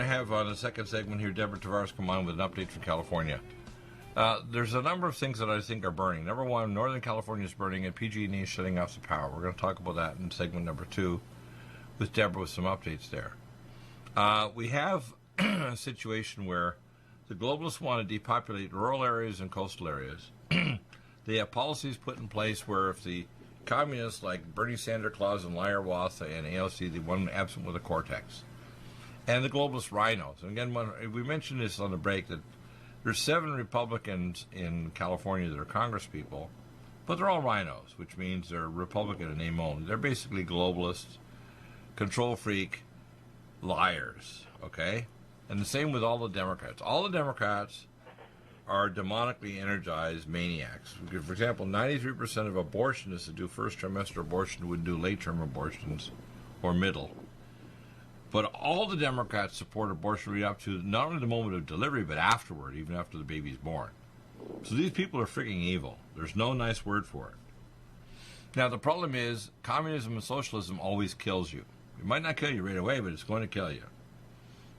I have on the second segment here Deborah Tavares come on with an update from California. There's a number of things that I think are burning. Number one, Northern California is burning and PG&E is shutting off the power. We're going to talk about that in segment number 2 with Deborah with some updates there. We have a situation where the globalists want to depopulate rural areas and coastal areas. They have policies put in place where if the communists like Bernie Sanders, Claus, and Liar Wath and AOC, the one absent with a cortex, and the globalist rhinos. And again, we mentioned this on the break that there's 7 Republicans in California that are congresspeople, but they're all rhinos, which means they're Republican in name only. They're basically globalists, control freak, liars, okay? And the same with all the Democrats. All the Democrats are demonically energized maniacs. For example, 93% of abortionists that do first trimester abortion would do late-term abortions or middle. But all the Democrats support abortion right up to not only the moment of delivery, but afterward, even after the baby's born. So these people are freaking evil. There's no nice word for it. Now, the problem is communism and socialism always kills you. It might not kill you right away, but it's going to kill you.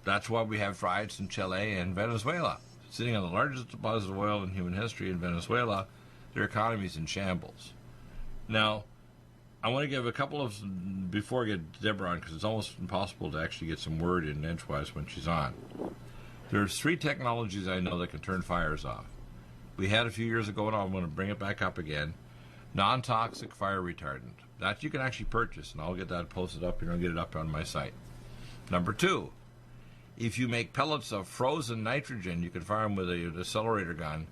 That's why we have riots in Chile and Venezuela. Sitting on the largest deposit of oil in human history in Venezuela, their economy is in shambles. Now, I want to give a couple of, before I get Deborah on, because it's almost impossible to actually get some word in edgewise when she's on. There's 3 technologies I know that can turn fires off. We had a few years ago, and I'm going to bring it back up again, non-toxic fire retardant. That you can actually purchase, and I'll get that posted up, and I'll get it up on my site. Number 2, if you make pellets of frozen nitrogen, you can fire them with an accelerator gun,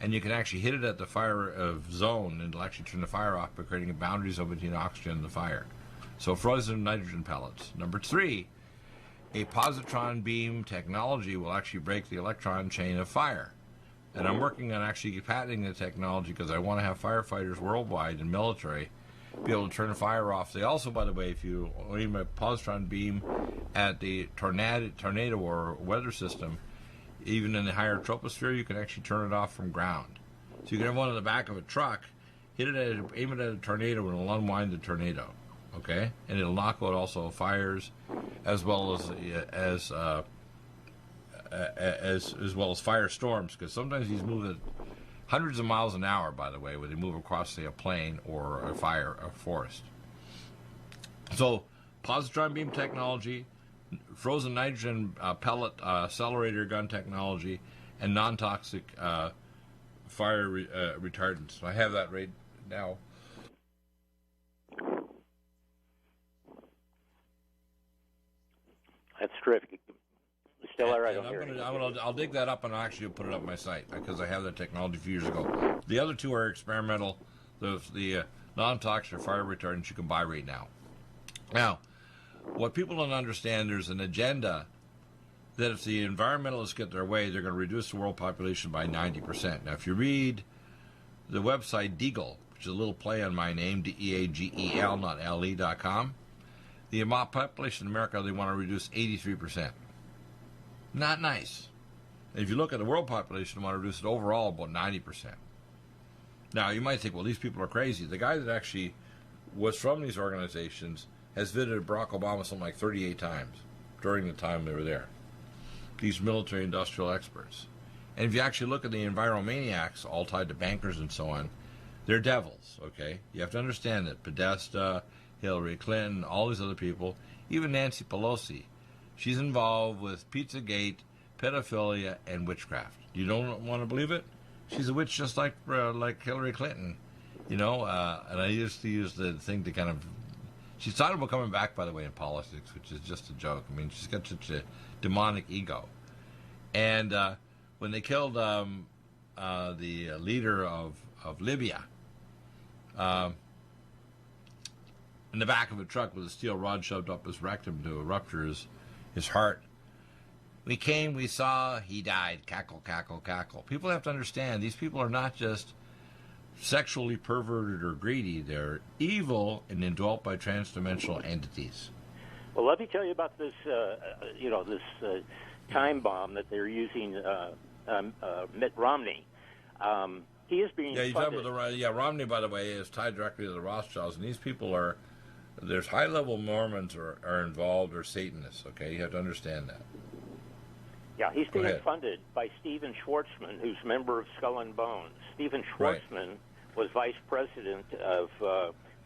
and you can actually hit it at the fire zone, and it'll actually turn the fire off by creating a boundary zone between oxygen and the fire. So frozen nitrogen pellets. Number 3, a positron beam technology will actually break the electron chain of fire. And I'm working on actually patenting the technology because I want to have firefighters worldwide and military be able to turn the fire off. They also, by the way, if you aim a positron beam at the tornado or weather system, even in the higher troposphere, you can actually turn it off from ground. So you can have one in the back of a truck, aim it at a tornado, and it'll unwind the tornado, okay? And it'll knock out also fires, as well as firestorms, because sometimes these move at hundreds of miles an hour, by the way, when they move across, say, a plain or a forest. So, positron beam technology, frozen nitrogen pellet accelerator gun technology, and non-toxic fire retardants. I have that right now. That's terrific. Still all right. I'll dig that up and I'll actually put it up on my site because I have that technology a few years ago. The other 2 are experimental. The non-toxic fire retardants you can buy right now. Now, what people don't understand, there's an agenda that if the environmentalists get their way, they're going to reduce the world population by 90%. Now, if you read the website Deagle, which is a little play on my name, DEAGEL, not LE.com, the population in America, they want to reduce 83%. Not nice. And if you look at the world population, they want to reduce it overall about 90%. Now, you might think, well, these people are crazy. The guy that actually was from these organizations has visited Barack Obama something like 38 times during the time they were there. These military industrial experts. And if you actually look at the enviromaniacs, all tied to bankers and so on, they're devils, okay? You have to understand that Podesta, Hillary Clinton, all these other people, even Nancy Pelosi, she's involved with Pizzagate, pedophilia, and witchcraft. You don't want to believe it? She's a witch just like Hillary Clinton, and I used to use the thing to kind of. She's thought about coming back, by the way, in politics, which is just a joke. I mean, she's got such a demonic ego. And when they killed the leader of Libya in the back of a truck with a steel rod shoved up his rectum to rupture his heart, we came, we saw, he died. Cackle, cackle, cackle. People have to understand, these people are not just sexually perverted or greedy. They're evil and indwelt by transdimensional entities. Well, let me tell you about this, this time bomb that they're using, Mitt Romney. He is being funded. Romney, by the way, is tied directly to the Rothschilds, and these people are, there's high-level Mormons are involved or Satanists, okay? You have to understand that. Yeah, he's being funded by Stephen Schwartzman, who's a member of Skull and Bones. Stephen Schwartzman was vice president of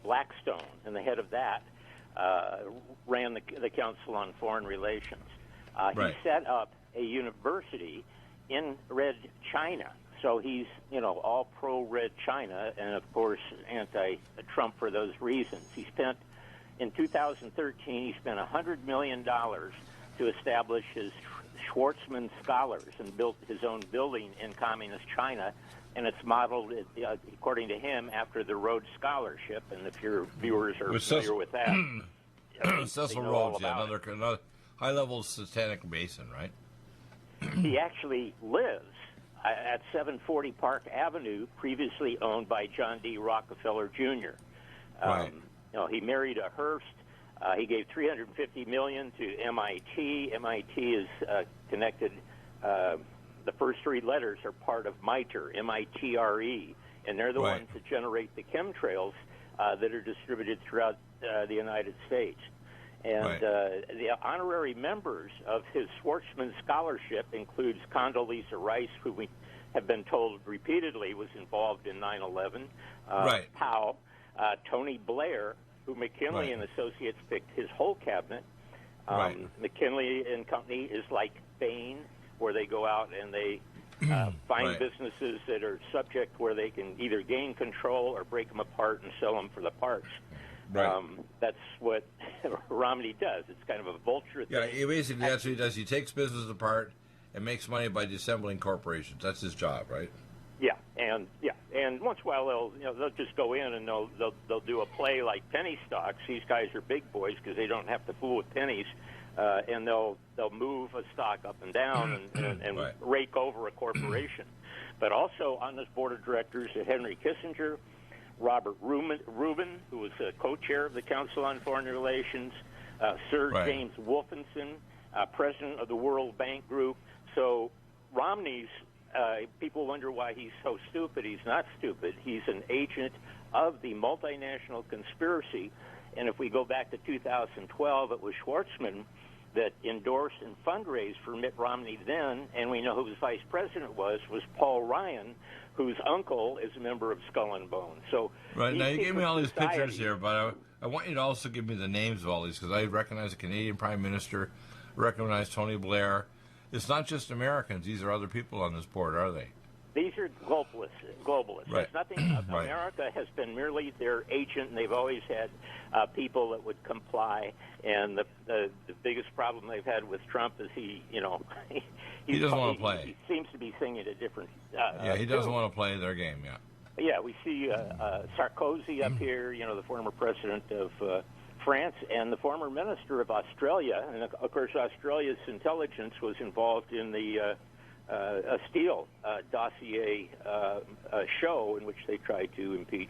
Blackstone, and the head of that ran the Council on Foreign Relations. He set up a university in Red China. So he's, all pro-Red China and, of course, anti-Trump for those reasons. In 2013, he spent $100 million to establish his Schwartzman Scholars and built his own building in communist China, and it's modeled, according to him, after the Rhodes Scholarship. And if your viewers are familiar with that, Cecil Rhodes, another high-level satanic Mason, right? He actually lives at 740 Park Avenue, previously owned by John D. Rockefeller Jr. He married a Hearst. He gave $350 million to MIT. MIT is connected. The first three letters are part of MITRE, M-I-T-R-E, and they're the ones that generate the chemtrails that are distributed throughout the United States. And the honorary members of his Schwartzman Scholarship includes Condoleezza Rice, who we have been told repeatedly was involved in 9/11, Powell, Tony Blair, who McKinley and Associates picked his whole cabinet. McKinley and Company is like Bain, where they go out and they find businesses that are subject where they can either gain control or break them apart and sell them for the parts. That's what Romney does. It's kind of a vulture thing. Yeah, basically that's what he does. He takes business apart and makes money by disassembling corporations. That's his job, right? And once in a while they'll just go in and they'll do a play like penny stocks. These guys are big boys because they don't have to fool with pennies, and they'll move a stock up and down and rake over a corporation. But also on this board of directors are Henry Kissinger, Robert Rubin, who was a co-chair of the Council on Foreign Relations, Sir James Wolfenson, president of the World Bank Group. So Romney's, people wonder why he's so stupid. He's not stupid. He's an agent of the multinational conspiracy. And if we go back to 2012, it was Schwartzman that endorsed and fundraised for Mitt Romney then, and we know who his vice president was Paul Ryan, whose uncle is a member of Skull and Bones. So now you gave me all these pictures here, but I want you to also give me the names of all these, because I recognize the Canadian Prime Minister, recognize Tony Blair. It's not just Americans. These are other people on this board, are they? These are globalists. There's nothing. America has been merely their agent, and they've always had people that would comply. And the biggest problem they've had with Trump is he doesn't want to play. He seems to be singing a different. He doesn't want to play their game. Yeah, we see Sarkozy up here. The former president of France and the former minister of Australia, and of course Australia's intelligence was involved in the Steele dossier show in which they tried to impeach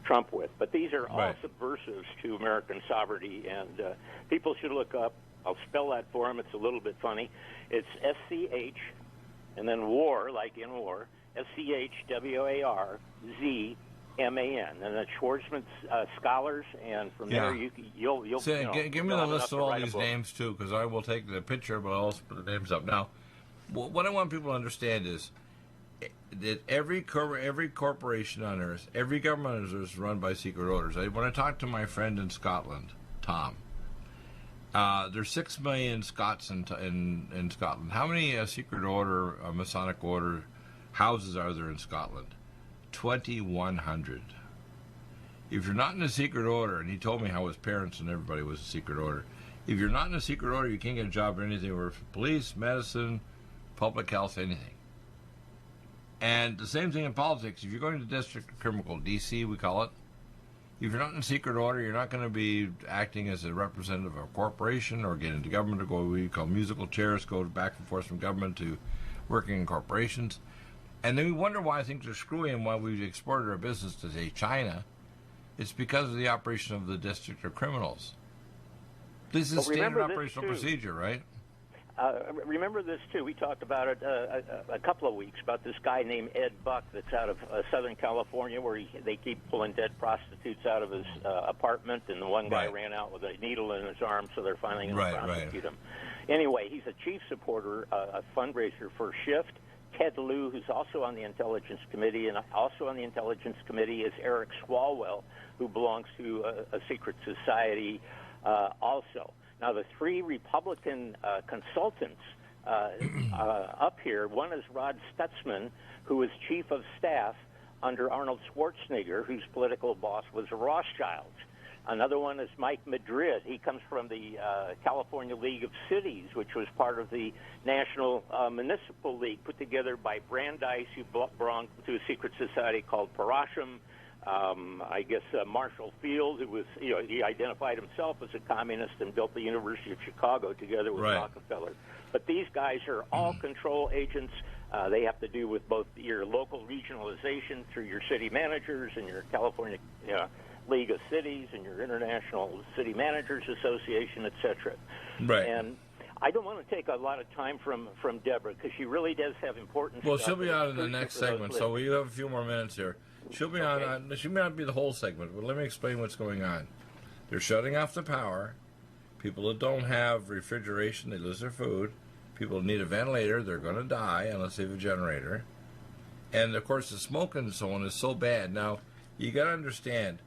Trump with. But these are all subversives to American sovereignty, and people should look up. I'll spell that for them. It's a little bit funny. It's SCH, and then war, like in war, SCHWARZMAN, and that's Schwartzman's Scholars, and from there you'll give me the list of all these names too, because I will take the picture, but I'll also put the names up now. What I want people to understand is that every corporation on Earth, every government on Earth is run by secret orders. When I talked to my friend in Scotland, Tom, there's 6 million Scots in Scotland. How many secret order, Masonic order houses are there in Scotland? 2,100. If you're not in a secret order, and he told me how his parents and everybody was a secret order, if you're not in a secret order, you can't get a job or anything, or police, medicine, public health, anything. And the same thing in politics. If you're going to District Criminal, D.C., we call it, if you're not in a secret order, you're not going to be acting as a representative of a corporation or get into government or go what we call musical chairs, go back and forth from government to working in corporations. And then we wonder why things are screwy and why we've exported our business to, say, China. It's because of the operation of the District of Criminals. This is standard operational procedure, right? Remember this, too. We talked about it a couple of weeks, about this guy named Ed Buck that's out of Southern California, where they keep pulling dead prostitutes out of his apartment, and the one guy ran out with a needle in his arm, so they're finally going to prosecute him. Anyway, he's a chief supporter, a fundraiser for Shift. Ted Lieu, who's also on the Intelligence Committee, and also on the Intelligence Committee is Eric Swalwell, who belongs to a secret society also. Now, the three Republican consultants up here, one is Rod Stutzman, who is chief of staff under Arnold Schwarzenegger, whose political boss was Rothschild. Another one is Mike Madrid. He comes from the California League of Cities, which was part of the National Municipal League put together by Brandeis, who belonged to a secret society called Parasham. I guess Marshall Field, who was, he identified himself as a communist and built the University of Chicago together with Rockefeller. But these guys are all control agents. They have to do with both your local regionalization through your city managers and your California League of Cities and your International City Managers Association, etc. Right. And I don't want to take a lot of time from Deborah because she really does have important Well, stuff. she'll be on in the next segment, so we have a few more minutes here. She'll be on. She may not be the whole segment, but let me explain what's going on. They're shutting off the power. People that don't have refrigeration, they lose their food. People that need a ventilator, they're going to die unless they have a generator. And, of course, the smoke and so on is so bad. Now, you got to understand,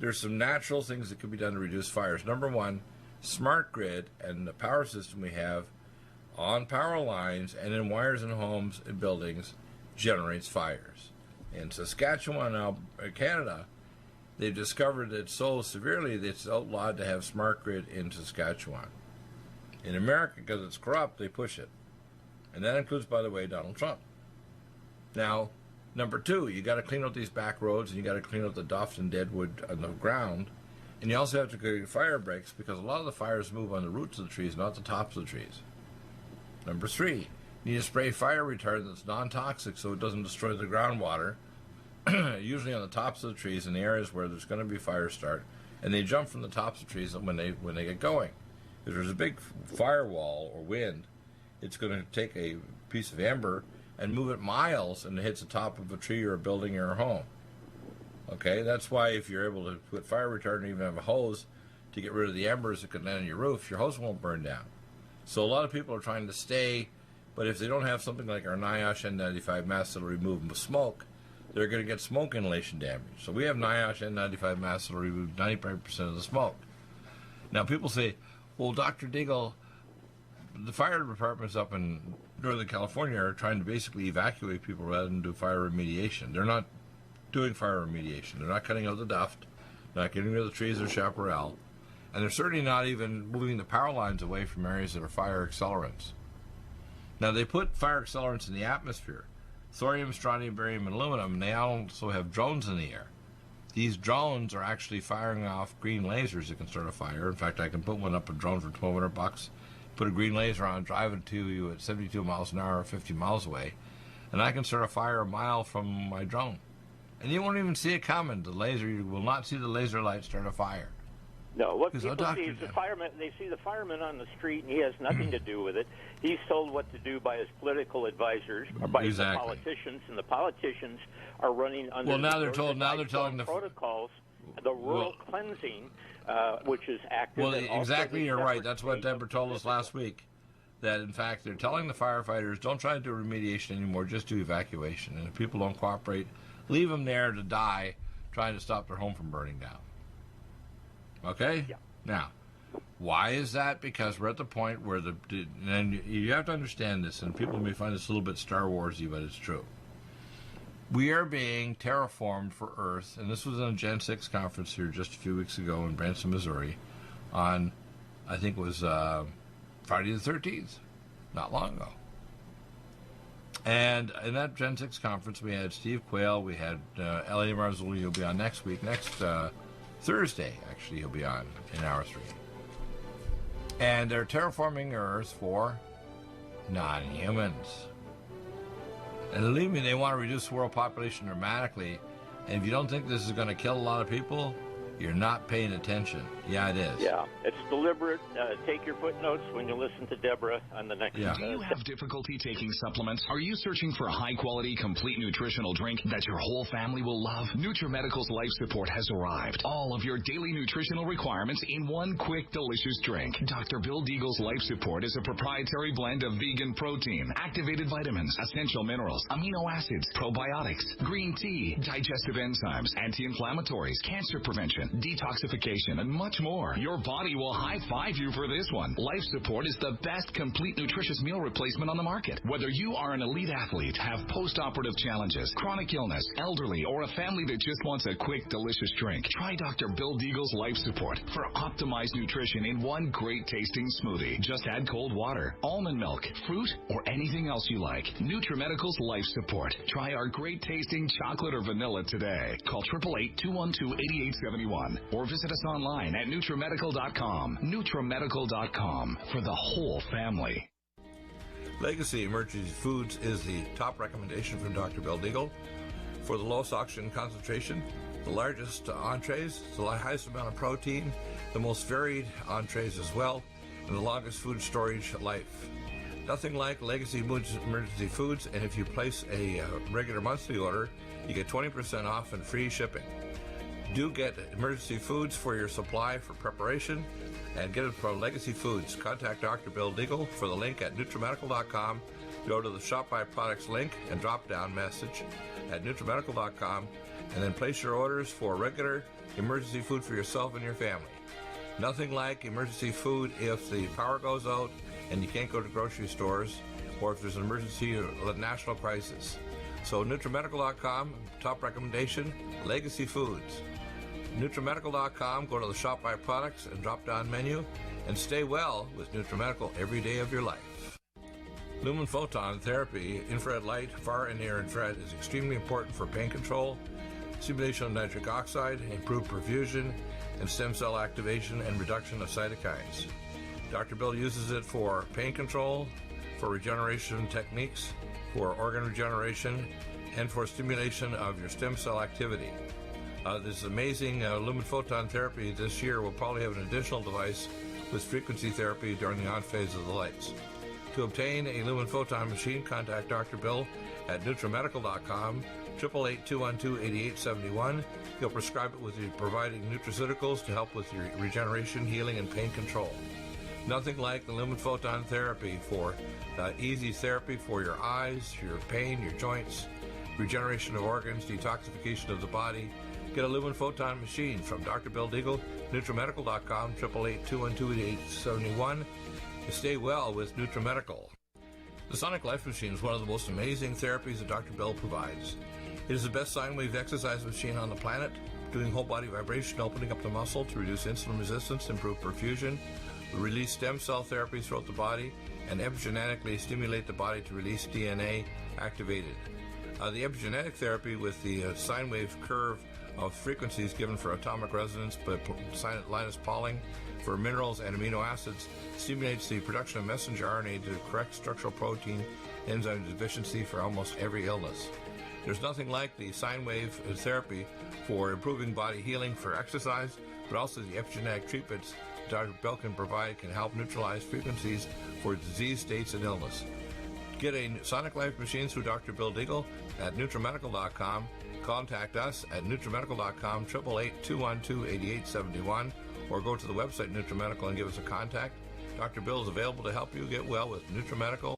there's some natural things that can be done to reduce fires. Number one, smart grid and the power system we have on power lines and in wires in homes and buildings generates fires. In Saskatchewan, Canada, they've discovered it so severely that it's outlawed to have smart grid in Saskatchewan. In America, because it's corrupt, they push it. And that includes, by the way, Donald Trump. Now, number two, you got to clean out these back roads, and you got to clean out the duff and dead wood on the ground. And you also have to create fire breaks because a lot of the fires move on the roots of the trees, not the tops of the trees. Number three, you need to spray fire retardant that's non-toxic so it doesn't destroy the groundwater, usually on the tops of the trees in the areas where there's going to be fire start. And they jump from the tops of trees when they get going. If there's a big firewall or wind, it's going to take a piece of ember and move it miles and it hits the top of a tree or a building or a home. Okay, that's why if you're able to put fire retardant, even have a hose to get rid of the embers that could land on your roof, your house won't burn down. So a lot of people are trying to stay, but if they don't have something like our NIOSH N95 masks that'll remove smoke, they're going to get smoke inhalation damage. So we have NIOSH N95 masks that'll remove 95% of the smoke. Now people say, well, Dr. Deagle, the fire departments up in Northern California are trying to basically evacuate people rather than do fire remediation. They're not doing fire remediation. They're not cutting out the duft, not getting rid of the trees or chaparral, and they're certainly not even moving the power lines away from areas that are fire accelerants. Now, they put fire accelerants in the atmosphere, thorium, strontium, barium, and aluminum, and they also have drones in the air. These drones are actually firing off green lasers that can start a fire. In fact, I can put one up, a drone for $1,200, put a green laser on, drive it to you at 72 miles an hour or 50 miles away, and I can start a fire a mile from my drone. And you won't even see it coming. The laser, you will not see the laser light start a fire. No, what people see is the fireman. They see the fireman on the street, and he has nothing to do with it. He's told what to do by his political advisors or by the politicians, and the politicians are running under. Well, now they're told. Now they're telling the protocols, the rural cleansing, which is active. Well, exactly. You're right. That's what Deborah told us last week. That in fact they're telling the firefighters, don't try to do remediation anymore. Just do evacuation. And if people don't cooperate, leave them there to die, trying to stop their home from burning down. Okay? Yeah. Now, why is that? Because we're at the point where and you have to understand this, and people may find this a little bit Star Wars-y, but it's true. We are being terraformed for Earth, and this was in a Gen 6 conference here just a few weeks ago in Branson, Missouri, on, I think it was Friday the 13th, not long ago. And in that Gen 6 conference, we had Steve Quayle, we had L.A. Marzulli, who'll be on next week, next Thursday, actually, he'll be on in hour 3. And they're terraforming Earth for non-humans. And believe me, they want to reduce the world population dramatically. And if you don't think this is going to kill a lot of people, you're not paying attention. Yeah, it is. Yeah, it's deliberate. Take your footnotes when you listen to Deborah on the next. Do you have difficulty taking supplements? Are you searching for a high-quality, complete nutritional drink that your whole family will love? NutriMedical's Life Support has arrived. All of your daily nutritional requirements in one quick, delicious drink. Dr. Bill Deagle's Life Support is a proprietary blend of vegan protein, activated vitamins, essential minerals, amino acids, probiotics, green tea, digestive enzymes, anti-inflammatories, cancer prevention, detoxification, and much more. Your body will high-five you for this one. Life Support is the best complete nutritious meal replacement on the market. Whether you are an elite athlete, have post-operative challenges, chronic illness, elderly, or a family that just wants a quick, delicious drink, try Dr. Bill Deagle's Life Support for optimized nutrition in one great-tasting smoothie. Just add cold water, almond milk, fruit, or anything else you like. NutriMedical's Life Support. Try our great-tasting chocolate or vanilla today. Call 888-212-8871 or visit us online at NutriMedical.com. NutriMedical.com for the whole family. Legacy Emergency Foods is the top recommendation from Dr. Bill Deagle for the lowest oxygen concentration, the largest entrees, the highest amount of protein, the most varied entrees as well, and the longest food storage life. Nothing like Legacy Emergency Foods, and if you place a regular monthly order, you get 20% off and free shipping. Do get emergency foods for your supply for preparation and get it from Legacy Foods. Contact Dr. Bill Deagle for the link at NutriMedical.com. Go to the Shop by Products link and drop down message at NutriMedical.com and then place your orders for regular emergency food for yourself and your family. Nothing like emergency food if the power goes out and you can't go to grocery stores or if there's an emergency or a national crisis. So NutriMedical.com, top recommendation, Legacy Foods. NutriMedical.com, go to the Shop by Products and drop down menu and stay well with NutriMedical every day of your life. Lumen photon therapy, infrared light, far and near infrared, is extremely important for pain control, stimulation of nitric oxide, improved perfusion, and stem cell activation and reduction of cytokines. Dr. Bill uses it for pain control, for regeneration techniques, for organ regeneration, and for stimulation of your stem cell activity. This amazing lumen photon therapy this year will probably have an additional device with frequency therapy during the on phase of the lights. To obtain a lumen photon machine, contact Dr. Bill at NutriMedical.com, 888-212-8871. He'll prescribe it with you providing nutraceuticals to help with your regeneration, healing, and pain control. Nothing like the lumen photon therapy for easy therapy for your eyes, your pain, your joints, regeneration of organs, detoxification of the body. Get a lumen photon machine from Dr. Bill Deagle, NutriMedical.com, 888-212-8871. Stay well with NutriMedical. The Sonic Life Machine is one of the most amazing therapies that Dr. Bill provides. It is the best sine wave exercise machine on the planet, doing whole body vibration, opening up the muscle to reduce insulin resistance, improve perfusion, release stem cell therapies throughout the body, and epigenetically stimulate the body to release DNA activated. The epigenetic therapy with the sine wave curve of frequencies given for atomic resonance, but Linus Pauling for minerals and amino acids stimulates the production of messenger RNA to correct structural protein enzyme deficiency for almost every illness. There's nothing like the sine wave therapy for improving body healing for exercise, but also the epigenetic treatments Dr. Bill can provide can help neutralize frequencies for disease states and illness. Get a Sonic Life machine through Dr. Bill Deagle at NutriMedical.com. Contact us at NutriMedical.com, 888-212-8871, or go to the website NutriMedical and give us a contact. Dr. Bill is available to help you get well with NutriMedical.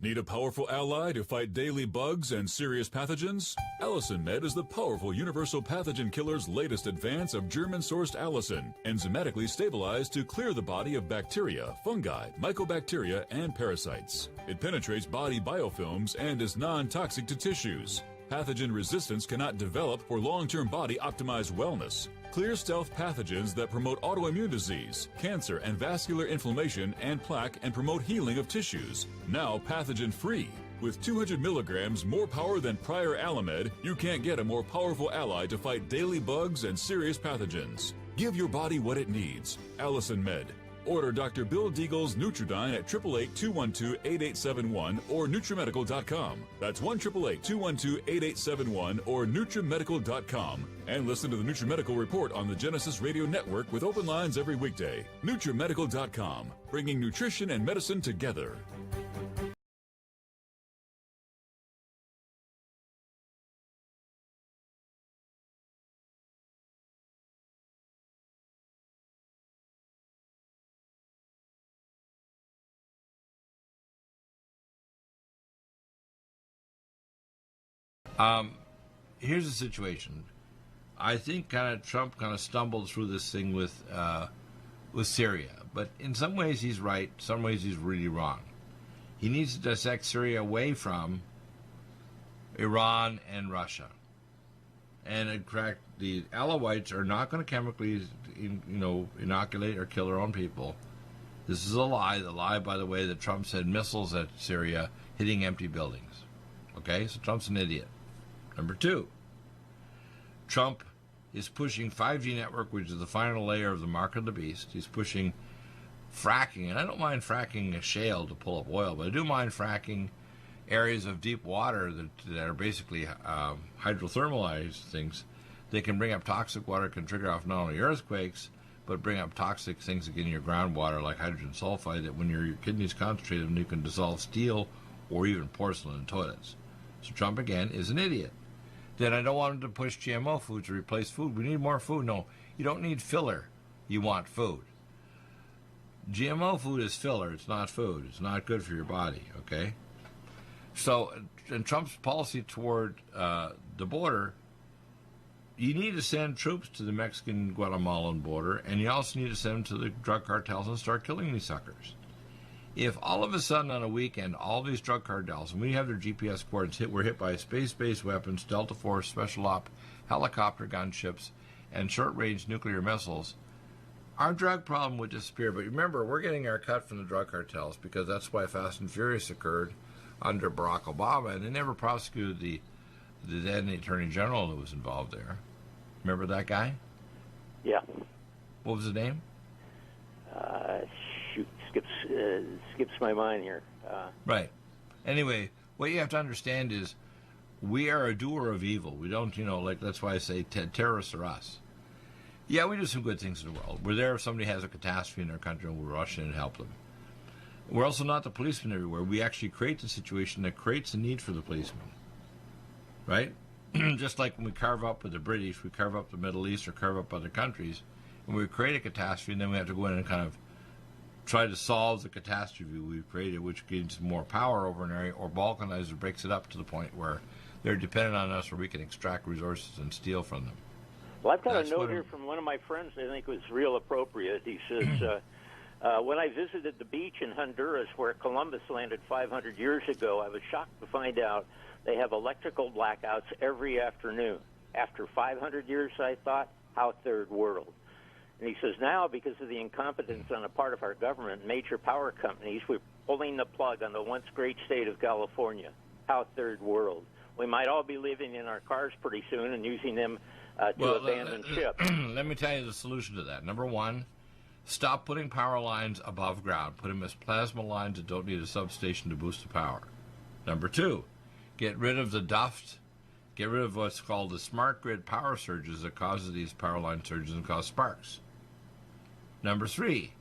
Need a powerful ally to fight daily bugs and serious pathogens? Allicin Med is the powerful universal pathogen killer's latest advance of German-sourced allicin, enzymatically stabilized to clear the body of bacteria, fungi, mycobacteria, and parasites. It penetrates body biofilms and is non-toxic to tissues. Pathogen resistance cannot develop for long-term body-optimized wellness. Clear stealth pathogens that promote autoimmune disease, cancer and vascular inflammation and plaque and promote healing of tissues. Now pathogen-free. With 200 milligrams more power than prior Alamed, you can't get a more powerful ally to fight daily bugs and serious pathogens. Give your body what it needs. Allicin Med. Order Dr. Bill Deagle's Nutridyne at 888-212-8871 or NutriMedical.com. That's 1-888-212-8871 or NutriMedical.com. And listen to the NutriMedical Report on the Genesis Radio Network with open lines every weekday. NutriMedical.com, bringing nutrition and medicine together. Here's the situation. I think Trump stumbled through this thing with Syria, but in some ways he's right, some ways he's really wrong. He needs to dissect Syria away from Iran and Russia. And in fact, the Alawites are not going to chemically, inoculate or kill their own people. This is a lie. The lie, by the way, that Trump said missiles at Syria hitting empty buildings. Okay, so Trump's an idiot. Number two, Trump is pushing 5G network, which is the final layer of the mark of the beast. He's pushing fracking, and I don't mind fracking a shale to pull up oil, but I do mind fracking areas of deep water that are basically hydrothermalized things. They can bring up toxic water, can trigger off not only earthquakes, but bring up toxic things that get in your groundwater, like hydrogen sulfide, that when your kidneys concentrate them, you can dissolve steel or even porcelain in toilets. So Trump, again, is an idiot. Then I don't want him to push GMO food to replace food. We need more food. No, you don't need filler. You want food. GMO food is filler. It's not food. It's not good for your body, okay? So, in Trump's policy toward the border, you need to send troops to the Mexican-Guatemalan border, and you also need to send them to the drug cartels and start killing these suckers. If all of a sudden on a weekend, all these drug cartels, and we have their GPS coordinates were hit by space-based weapons, Delta Force, Special Op, helicopter gunships, and short-range nuclear missiles, our drug problem would disappear. But remember, we're getting our cut from the drug cartels because that's why Fast and Furious occurred under Barack Obama, and they never prosecuted the then Attorney General who was involved there. Remember that guy? Yeah. What was his name? Skips my mind here. Right. Anyway, what you have to understand is we are a doer of evil. We don't, that's why I say terrorists are us. Yeah, we do some good things in the world. We're there if somebody has a catastrophe in our country and we'll rush in and help them. We're also not the policemen everywhere. We actually create the situation that creates the need for the policeman. Right? Just like when we carve up with the British, we carve up the Middle East or carve up other countries, and we create a catastrophe, and then we have to go in and kind of try to solve the catastrophe we've created, which gives more power over an area, or balkanizes or breaks it up to the point where they're dependent on us, where we can extract resources and steal from them. Well, I've got a note here from one of my friends I think was real appropriate. He says, when I visited the beach in Honduras where Columbus landed 500 years ago, I was shocked to find out they have electrical blackouts every afternoon. After 500 years, I thought, how third world? And he says, now, because of the incompetence on the part of our government, major power companies, we're pulling the plug on the once great state of California. How third world? We might all be living in our cars pretty soon and using them to abandon ship. Let me tell you the solution to that. Number one, stop putting power lines above ground. Put them as plasma lines that don't need a substation to boost the power. Number two, get rid of the duft. Get rid of what's called the smart grid power surges that causes these power line surges and cause sparks. Number three,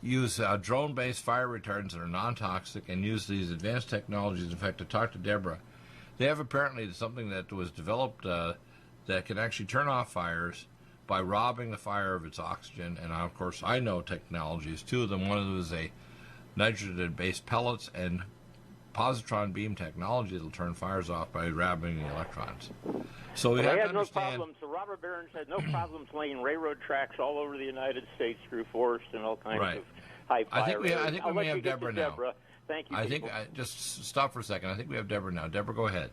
use drone-based fire retardants that are non-toxic and use these advanced technologies. In fact, to talk to Deborah, they have apparently something that was developed that can actually turn off fires by robbing the fire of its oxygen. And, of course, I know technologies, two of them. One of them is a nitrogen-based pellets and positron beam technology that will turn fires off by robbing the electrons. So we have to understand. No problems. The robber barons had no problems laying railroad tracks all over the United States through forest and all kinds of high fire. I think we may have Deborah now. Deborah. Thank you. Just stop for a second. I think we have Deborah now. Deborah, go ahead.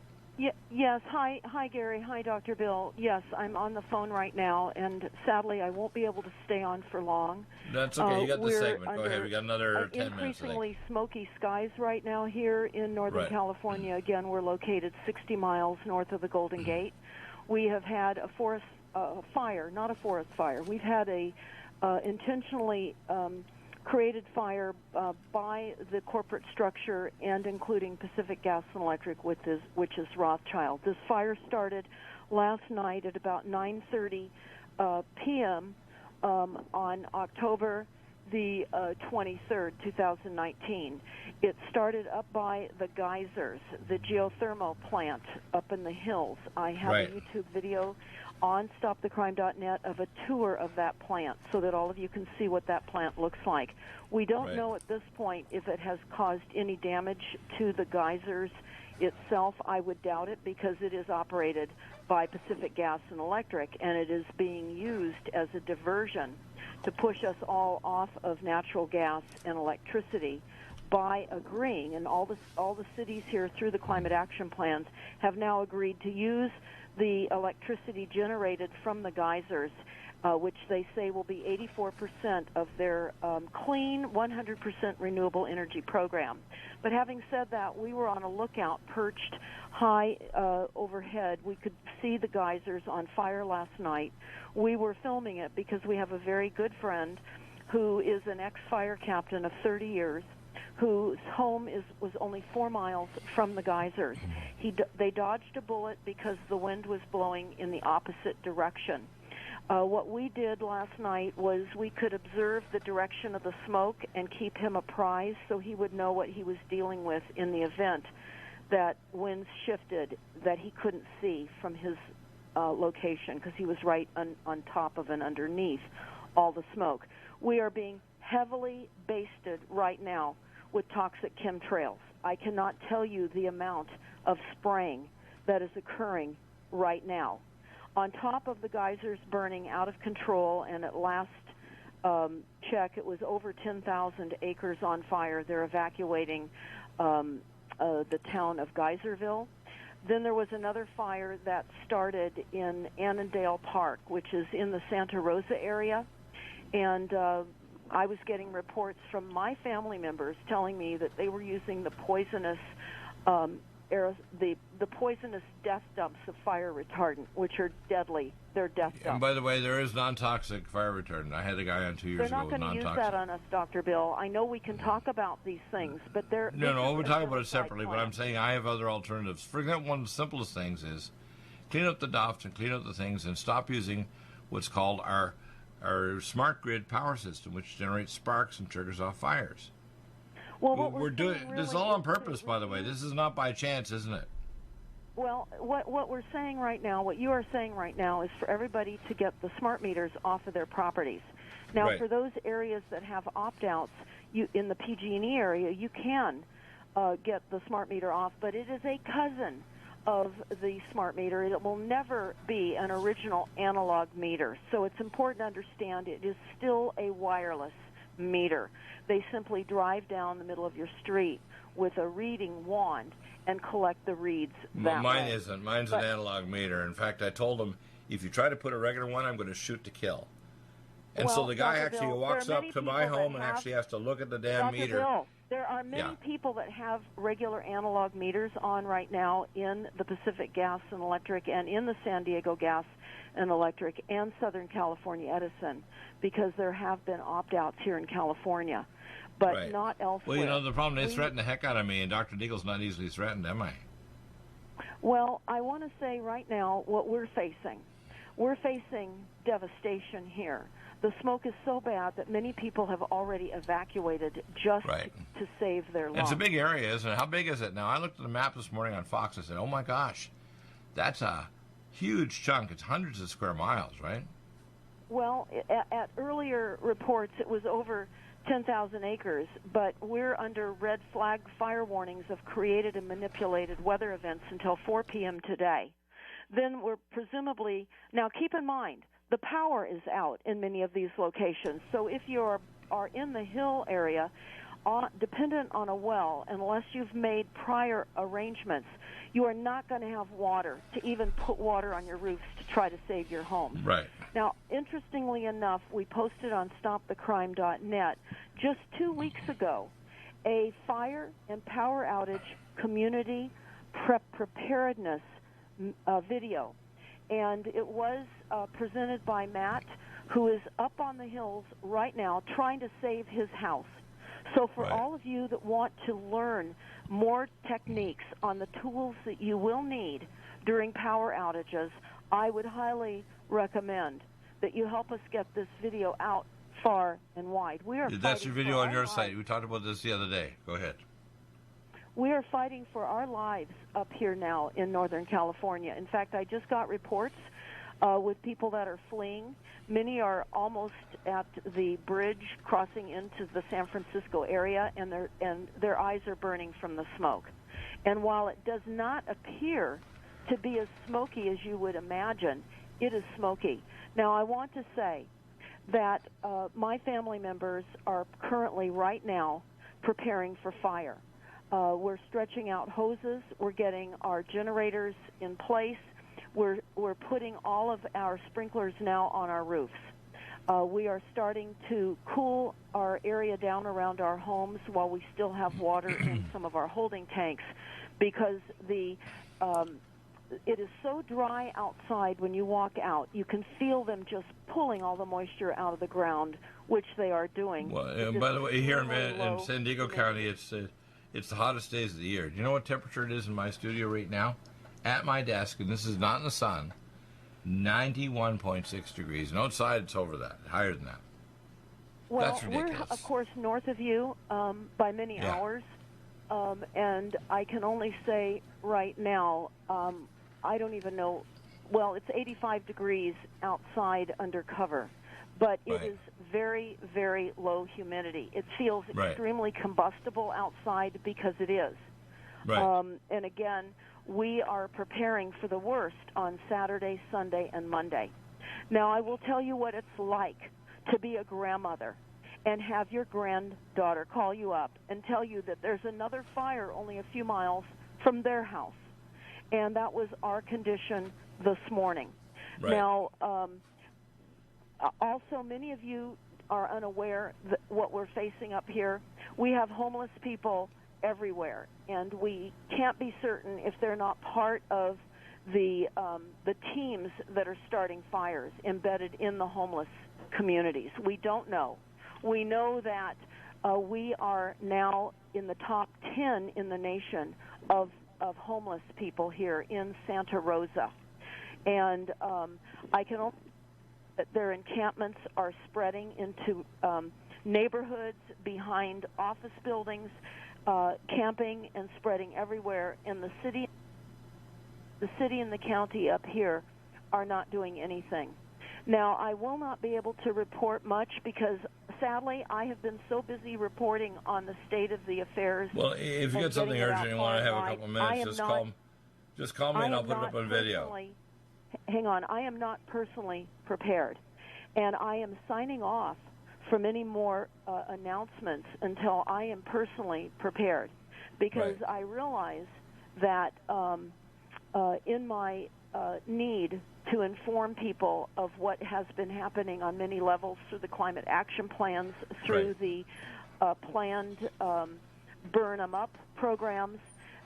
Yes. Hi, Gary. Hi, Dr. Bill. Yes, I'm on the phone right now, and sadly, I won't be able to stay on for long. That's okay. You got the segment. Go ahead. We got another 10 minutes. Increasingly smoky skies right now here in Northern California. Again, we're located 60 miles north of the Golden Gate. We have had a forest fire, not a forest fire. We've had a intentionally created fire by the corporate structure and including Pacific Gas and Electric, which is Rothschild. This fire started last night at about 9:30 p.m. On October the 23rd, 2019. It started up by the geysers, the geothermal plant up in the hills. I have a YouTube video on stopthecrime.net of a tour of that plant so that all of you can see what that plant looks like. We don't know at this point if it has caused any damage to the geysers itself. I would doubt it because it is operated by Pacific Gas and Electric, and it is being used as a diversion to push us all off of natural gas and electricity by agreeing, and all the cities here through the climate action plans have now agreed to use the electricity generated from the geysers, which they say will be 84% of their clean, 100% renewable energy program. But having said that, we were on a lookout perched high overhead. We could see the geysers on fire last night. We were filming it because we have a very good friend who is an ex-fire captain of 30 years, whose home was only 4 miles from the geysers. They dodged a bullet because the wind was blowing in the opposite direction. What we did last night was we could observe the direction of the smoke and keep him apprised so he would know what he was dealing with in the event that winds shifted that he couldn't see from his location because he was right on top of and underneath all the smoke. We are being heavily basted right now with toxic chemtrails. I cannot tell you the amount of spraying that is occurring right now. On top of the geysers burning out of control, and at last check, it was over 10,000 acres on fire. They're evacuating the town of Geyserville. Then there was another fire that started in Annandale Park, which is in the Santa Rosa area, and I was getting reports from my family members telling me that they were using the poisonous the poisonous death dumps of fire retardant, which are deadly. They're death dumps. And by the way, there is non-toxic fire retardant. I had a guy on 2 years ago with non-toxic. They're not going to use that on us, Dr. Bill. I know we can talk about these things, but they're... No, we'll talk about it separately, but I'm saying I have other alternatives. For example, one of the simplest things is clean up the ducts and clean up the things and stop using what's called our smart grid power system, which generates sparks and triggers off fires. Well, what we're doing this is all on purpose, by the way. This is not by chance, isn't it? Well, what we're saying right now, what you are saying right now, is for everybody to get the smart meters off of their properties. Now, for those areas that have opt-outs, in the PG&E area, you can get the smart meter off, but it is a cousin of the smart meter. It will never be an original analog meter. So it's important to understand it is still a wireless meter. They simply drive down the middle of your street with a reading wand and collect the reads that Mine way. isn't. Mine's an analog meter. In fact, I told them, if you try to put a regular one, I'm going to shoot to kill. And so the guy actually walks up to my home and actually has to look at the damn meter. Bill, there are many people that have regular analog meters on right now in the Pacific Gas and Electric and in the San Diego Gas and Electric and Southern California Edison, because there have been opt-outs here in California, but not elsewhere. Well, the problem is they threaten the heck out of me, and Dr. Deagle's not easily threatened, am I? Well, I want to say right now what we're facing. We're facing devastation here. The smoke is so bad that many people have already evacuated just to save their lives. It's a big area, isn't it? How big is it now? I looked at the map this morning on Fox and said, oh my gosh, that's a huge chunk. It's hundreds of square miles, right? Well, at earlier reports, it was over 10,000 acres, but we're under red flag fire warnings of created and manipulated weather events until 4 p.m. today. Then we're presumably, now keep in mind, the power is out in many of these locations. So if you are in the hill area, dependent on a well, unless you've made prior arrangements, you are not going to have water to even put water on your roofs to try to save your home. Right. Now, interestingly enough, we posted on stopthecrime.net just 2 weeks ago a fire and power outage community preparedness video. And it was presented by Matt, who is up on the hills right now trying to save his house. So for all of you that want to learn more techniques on the tools that you will need during power outages, I would highly recommend that you help us get this video out far and wide. That's your video on your site. We talked about this the other day. Go ahead. We are fighting for our lives up here now in Northern California. In fact, I just got reports with people that are fleeing. Many are almost at the bridge crossing into the San Francisco area, and their eyes are burning from the smoke. And while it does not appear to be as smoky as you would imagine, it is smoky. Now, I want to say that my family members are currently right now preparing for fire. We're stretching out hoses. We're getting our generators in place. We're putting all of our sprinklers now on our roofs. We are starting to cool our area down around our homes while we still have water in some of our holding tanks, because it is so dry outside when you walk out. You can feel them just pulling all the moisture out of the ground, which they are doing. Well, by the way, here in San Diego County, it's the hottest days of the year. Do you know what temperature it is in my studio right now? At my desk, and this is not in the sun, 91.6 degrees. And outside, it's over that, higher than that. Well, that's ridiculous. We're, of course, north of you by many hours. And I can only say right now, I don't even know. Well, it's 85 degrees outside under cover, but it is very, very low humidity. It feels extremely combustible outside because it is. And again, we are preparing for the worst on Saturday, Sunday, and Monday. Now, I will tell you what it's like to be a grandmother and have your granddaughter call you up and tell you that there's another fire only a few miles from their house. And that was our condition this morning. Now, also, many of you are unaware that what we're facing up here. We have homeless people everywhere, and we can't be certain if they're not part of the teams that are starting fires embedded in the homeless communities. We don't know. We know that we are now in the top 10 in the nation of homeless people here in Santa Rosa. And I can only that their encampments are spreading into neighborhoods, behind office buildings, camping and spreading everywhere. And the city and the county up here are not doing anything. Now, I will not be able to report much because, sadly, I have been so busy reporting on the state of the affairs. Well, if you get something urgent and you want to have a couple of minutes, just call me and I'll put it up on video. Hang on. I am not personally prepared, and I am signing off from any more announcements until I am personally prepared, because I realize that in my need to inform people of what has been happening on many levels through the climate action plans, through the planned burn 'em up programs,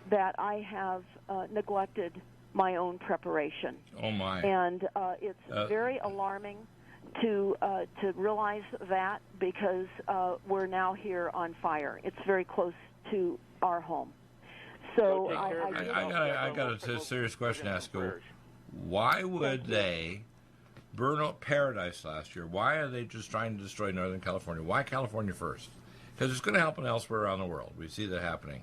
that I have neglected my own preparation. Oh my! And it's very alarming to realize that, because we're now here on fire. It's very close to our home. So I got a serious question to ask you. Why would they burn out Paradise last year? Why are they just trying to destroy Northern California? Why California first? Because it's going to happen elsewhere around the world. We see that happening.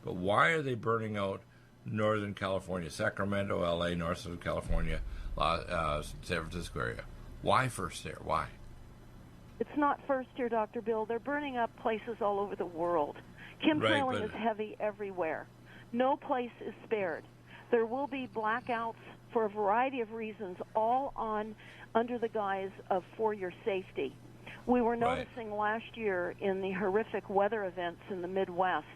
But why are they burning out Northern California, Sacramento, LA, North of California, San Francisco area? Why first there? Why? It's not first here, Dr. Bill. They're burning up places all over the world. Chemtrailing is heavy everywhere. No place is spared. There will be blackouts for a variety of reasons, all under the guise of for your safety. We were noticing last year in the horrific weather events in the Midwest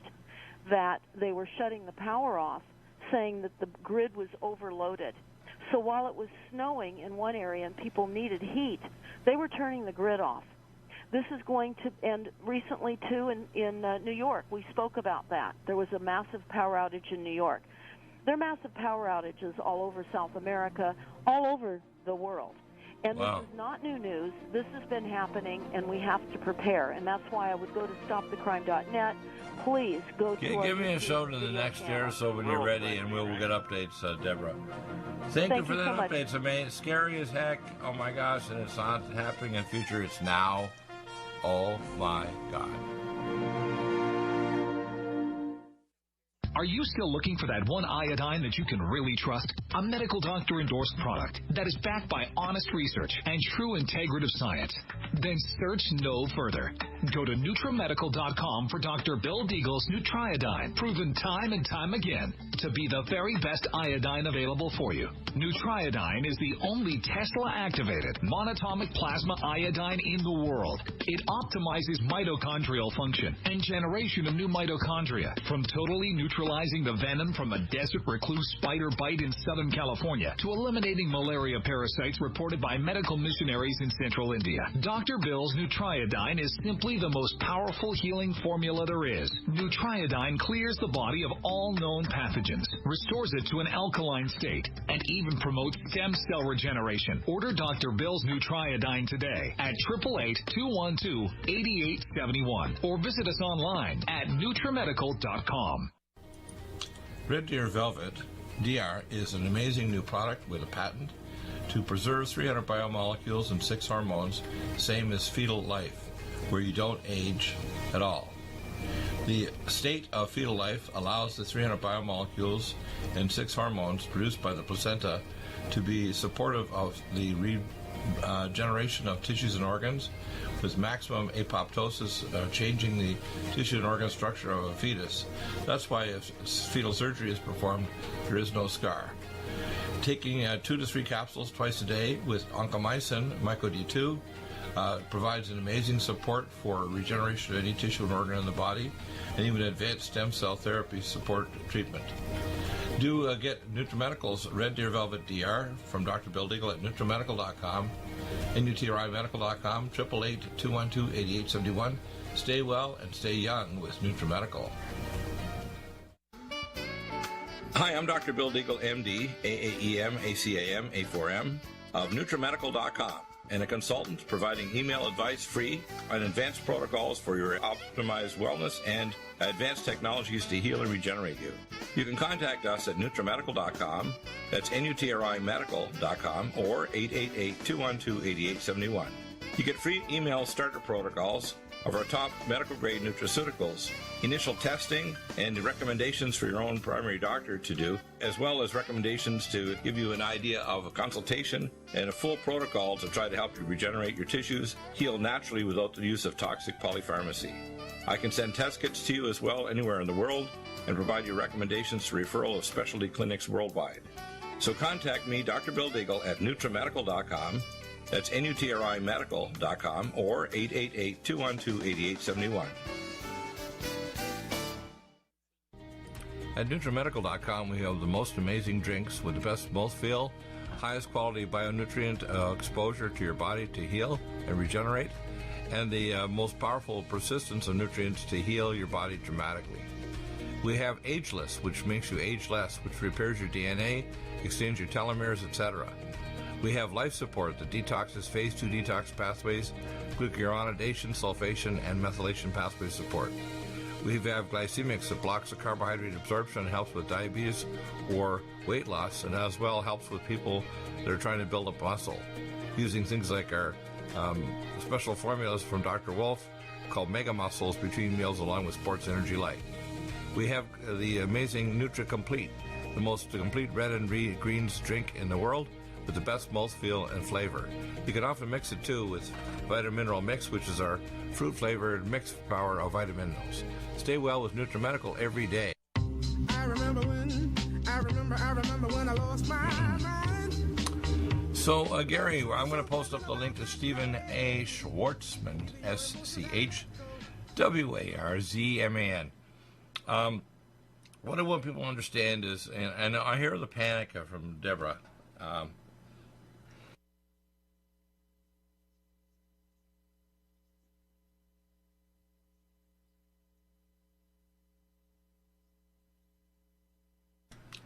that they were shutting the power off, saying that the grid was overloaded. So while it was snowing in one area and people needed heat, they were turning the grid off. This is going to end recently, too, in New York. We spoke about that. There was a massive power outage in New York. There are massive power outages all over South America, all over the world. And Wow. this is not new news. This has been happening, and we have to prepare. And that's why I would go to stopthecrime.net. Please go to our Give me a YouTube show to the video next channel. year or so when you're ready, and we'll get updates, Deborah. Thank you for you that so much. update. It's amazing. Scary as heck. Oh, my gosh. And it's not happening in the future. It's now. Oh, my God. Are you still looking for that one iodine that you can really trust? A medical doctor-endorsed product that is backed by honest research and true integrative science? Then search no further. Go to NutriMedical.com for Dr. Bill Deagle's Nutriodine, proven time and time again to be the very best iodine available for you. Nutriodine is the only Tesla-activated monatomic plasma iodine in the world. It optimizes mitochondrial function and generation of new mitochondria, from totally neutralizing the venom from a desert recluse spider bite in Southern California to eliminating malaria parasites reported by medical missionaries in Central India. Dr. Bill's Nutriodine is simply the most powerful healing formula there is. Nutriodine clears the body of all known pathogens, restores it to an alkaline state, and even promotes stem cell regeneration. Order Dr. Bill's Nutriodine today at 888-212-8871 or visit us online at NutriMedical.com. Red Deer Velvet DR is an amazing new product with a patent to preserve 300 biomolecules and 6 hormones, same as fetal life, where you don't age at all. The state of fetal life allows the 300 biomolecules and 6 hormones produced by the placenta to be supportive of the regeneration of tissues and organs, with maximum apoptosis, changing the tissue and organ structure of a fetus. That's why if fetal surgery is performed, there is no scar. Taking 2 to 3 capsules twice a day with oncomycin, myco-D2, provides an amazing support for regeneration of any tissue and organ in the body, and even advanced stem cell therapy support treatment. Do get NutriMedical's Red Deer Velvet DR from Dr. Bill Deagle at NutriMedical.com, NUTRIMedical.com, 888-212-8871. Stay well and stay young with NutriMedical. Hi, I'm Dr. Bill Deagle, MD, AAEM, ACAM, A4M, of NutriMedical.com, and a consultant providing email advice free on advanced protocols for your optimized wellness and advanced technologies to heal and regenerate you. You can contact us at NutriMedical.com, that's NUTRIMedical.com, or 888-212-8871. You get free email starter protocols of our top medical-grade nutraceuticals, initial testing, and recommendations for your own primary doctor to do, as well as recommendations to give you an idea of a consultation and a full protocol to try to help you regenerate your tissues, heal naturally without the use of toxic polypharmacy. I can send test kits to you as well anywhere in the world and provide you recommendations to referral of specialty clinics worldwide. So contact me, Dr. Bill Deagle, at NutriMedical.com. That's NUTRIMedical.com, or 888-212-8871. At NutriMedical.com, we have the most amazing drinks with the best mouthfeel, highest quality bionutrient exposure to your body to heal and regenerate, and the most powerful persistence of nutrients to heal your body dramatically. We have Ageless, which makes you age less, which repairs your DNA, extends your telomeres, etc. We have Life Support that detoxes phase 2 detox pathways, glucuronidation, sulfation, and methylation pathway support. We have Glycemics that blocks the carbohydrate absorption and helps with diabetes or weight loss, and as well helps with people that are trying to build up muscle, using things like our special formulas from Dr. Wolf called Mega Muscles between meals along with Sports Energy Light. We have the amazing Nutri-Complete, the most complete red and greens drink in the world, with the best mouthfeel and flavor. You can often mix it too with Vitamin Mineral Mix, which is our fruit-flavored mixed power of vitamin minerals. Stay well with NutriMedical every day. I remember when I lost my mind. So, Gary, I'm going to post up the link to Stephen A. Schwarzman, S-C-H-W-A-R-Z-M-A-N. What I want people to understand is, and I hear the panic from Deborah,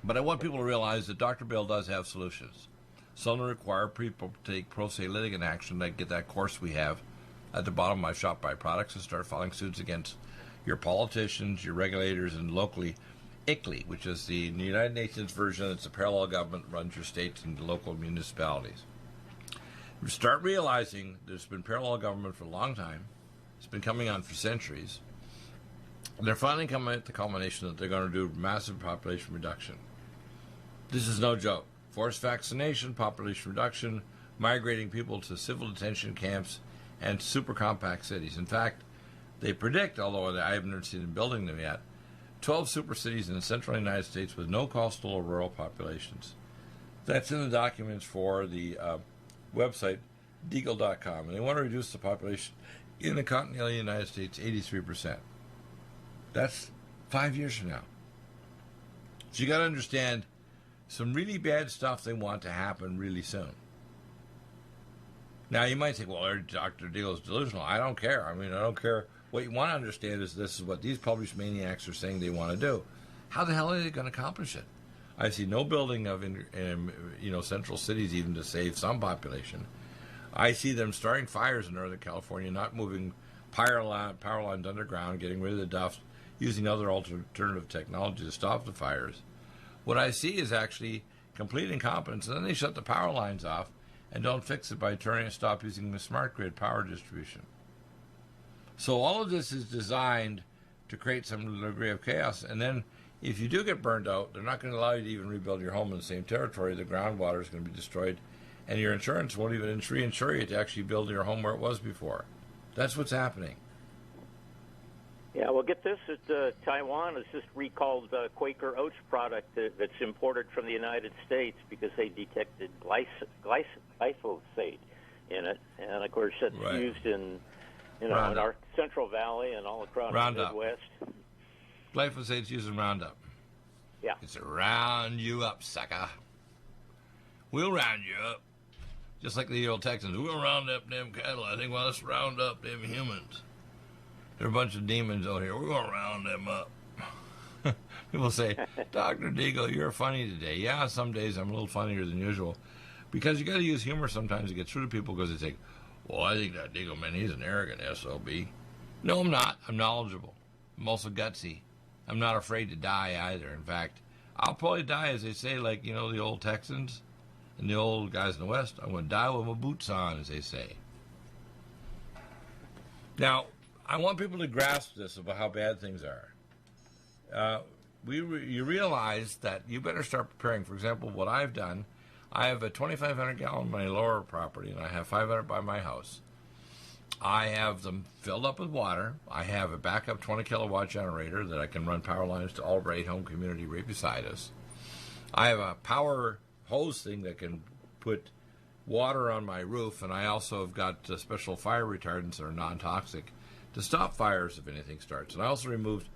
but I want people to realize that Dr. Bill does have solutions. Some require people to take pro se litigant action, like get that course we have at the bottom of my shop by products and start filing suits against your politicians, your regulators, and locally ICLEI, which is the United Nations version. It's a parallel government that runs your states and local municipalities. We start realizing there's been parallel government for a long time. It's been coming on for centuries. And they're finally coming at the culmination that they're going to do massive population reduction. This is no joke. Forced vaccination, population reduction, migrating people to civil detention camps, and super compact cities. In fact, they predict, although I haven't seen them building them yet, 12 super cities in the central United States with no coastal or rural populations. That's in the documents for the website deagle.com, and they want to reduce the population in the continental United States 83%. That's 5 years from now. So you got to understand some really bad stuff they want to happen really soon. Now you might think, well, Dr. Deagle is delusional. I don't care. I don't care. What you want to understand is this is what these published maniacs are saying they want to do. How the hell are they going to accomplish it? I see no building of central cities even to save some population. I see them starting fires in Northern California, not moving power lines underground, getting rid of the dust, using other alternative technology to stop the fires. What I see is actually complete incompetence, and then they shut the power lines off and don't fix it by stop using the smart grid power distribution. So all of this is designed to create some degree of chaos, and then if you do get burned out, they're not going to allow you to even rebuild your home in the same territory. The groundwater is going to be destroyed, and your insurance won't even reinsure you to actually build your home where it was before. That's what's happening. Yeah, well, get this. Taiwan has just recalled Quaker Oats product that's imported from the United States because they detected glyphosate in it. And, of course, that's used in our Central Valley and all across Roundup. the Midwest. Glyphosate's using Roundup. Yeah. It's a round you up, sucker. We'll round you up. Just like the old Texans. We'll round up them cattle. I think, well, let's round up them humans. There are a bunch of demons out here. We're going to round them up. People say, Dr. Deagle, you're funny today. Yeah, some days I'm a little funnier than usual. Because you got to use humor sometimes to get through to people because they think, well, I think that Deagle, man, he's an arrogant SOB. No, I'm not. I'm knowledgeable. I'm also gutsy. I'm not afraid to die either. In fact, I'll probably die, as they say, like, the old Texans and the old guys in the West. I'm going to die with my boots on, as they say. Now, I want people to grasp this about how bad things are. You realize that you better start preparing. For example, what I've done, I have a 2,500 gallon on my lower property, and I have 500 by my house. I have them filled up with water. I have a backup 20 kilowatt generator that I can run power lines to all of our 8-home community right beside us. I have a power hose thing that can put water on my roof, and I also have got special fire retardants that are non-toxic to stop fires if anything starts. And I also removed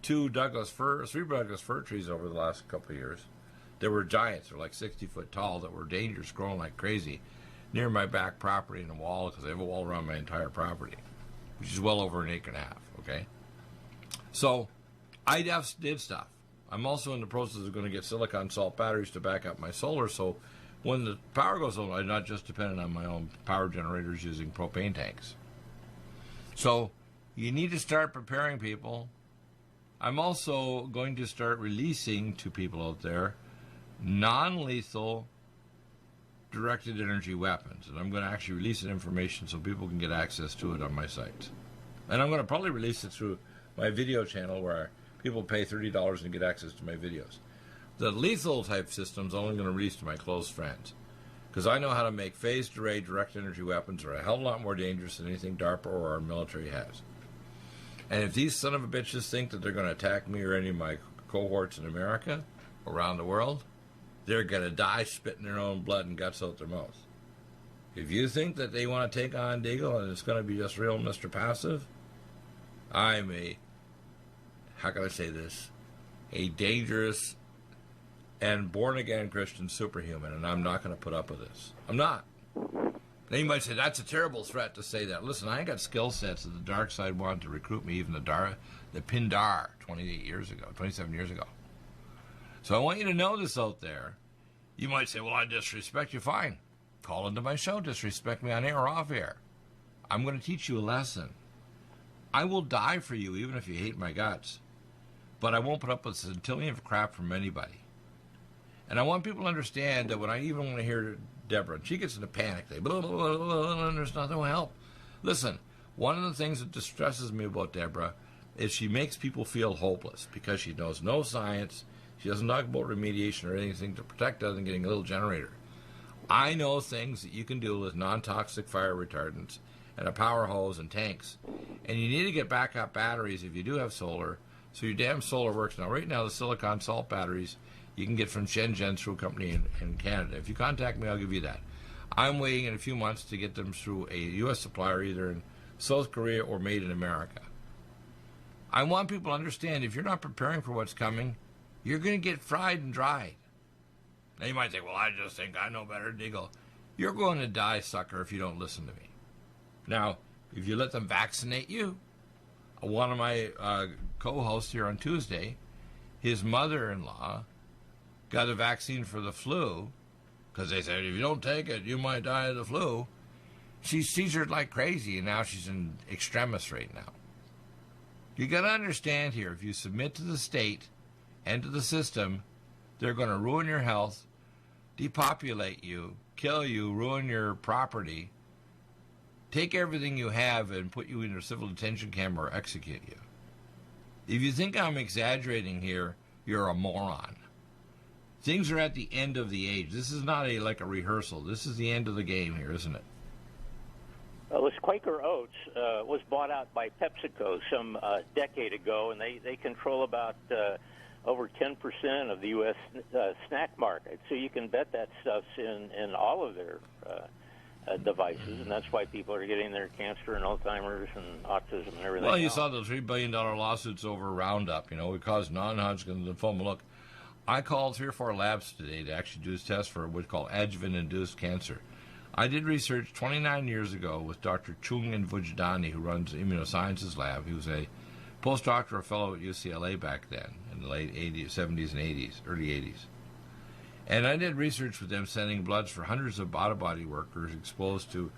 3 Douglas fir trees over the last couple of years. They were giants. They're like 60 foot tall that were dangerous, growing like crazy near my back property in a wall, because I have a wall around my entire property, which is well over 1.5 acres, okay? So I just did stuff. I'm also in the process of going to get silicon salt batteries to back up my solar, so when the power goes on, I'm not just dependent on my own power generators using propane tanks. So you need to start preparing people. I'm also going to start releasing to people out there non-lethal directed energy weapons. And I'm going to actually release that information so people can get access to it on my site. And I'm going to probably release it through my video channel where people pay $30 and get access to my videos. The lethal type system's only going to release to my close friends, because I know how to make phased array direct energy weapons that are a hell of a lot more dangerous than anything DARPA or our military has. And if these son of a bitches think that they're going to attack me or any of my cohorts in America, around the world, they're going to die spitting their own blood and guts out their mouth. If you think that they want to take on Deagle and it's going to be just real Mr. Passive, I'm how can I say this, a dangerous and born-again Christian superhuman, and I'm not going to put up with this. I'm not. Now you might say, that's a terrible threat to say that. Listen, I ain't got skill sets that the dark side wanted to recruit me, even the Pindar 27 years ago. So I want you to know this out there. You might say, well, I disrespect you. Fine. Call into my show. Disrespect me on air or off air. I'm going to teach you a lesson. I will die for you even if you hate my guts. But I won't put up with a centillion of crap from anybody. And I want people to understand that when I even want to hear Deborah, she gets into panic. They blah, blah, blah, blah, and there's nothing to help. Listen, one of the things that distresses me about Deborah is she makes people feel hopeless because she knows no science. She doesn't talk about remediation or anything to protect other than getting a little generator. I know things that you can do with non-toxic fire retardants and a power hose and tanks. And you need to get backup batteries if you do have solar, so your damn solar works. Now, right now, the silicon salt batteries you can get from Shenzhen through a company in Canada. If you contact me, I'll give you that. I'm waiting in a few months to get them through a U.S. supplier, either in South Korea or made in America. I want people to understand if you're not preparing for what's coming, you're going to get fried and dried. Now, you might say, well, I just think I know better, Deagle. You're going to die, sucker, if you don't listen to me. Now, if you let them vaccinate you, one of my co-hosts here on Tuesday, his mother-in-law got a vaccine for the flu because they said, if you don't take it, you might die of the flu. She seizured like crazy, and now she's in extremis right now. You got to understand here, if you submit to the state and to the system, they're going to ruin your health, depopulate you, kill you, ruin your property, take everything you have and put you in a civil detention camp or execute you. If you think I'm exaggerating here, you're a moron. Things are at the end of the age. This is not like a rehearsal. This is the end of the game here, isn't it? Well, this Quaker Oats was bought out by PepsiCo some decade ago, and they control about over 10% of the U.S. Snack market. So you can bet that stuff's in all of their devices, and that's why people are getting their cancer and Alzheimer's and autism and everything Well, you else. saw the $3 billion lawsuits over Roundup. We caused non-Hodgkin's lymphoma. Look, I called 3 or 4 labs today to actually do this test for what's called adjuvant-induced cancer. I did research 29 years ago with Dr. Chung and Vujdani, who runs the Immunosciences Lab. He was a postdoctoral fellow at UCLA back then, in the late 80s, 70s and 80s, early 80s. And I did research with them, sending bloods for hundreds of body workers exposed to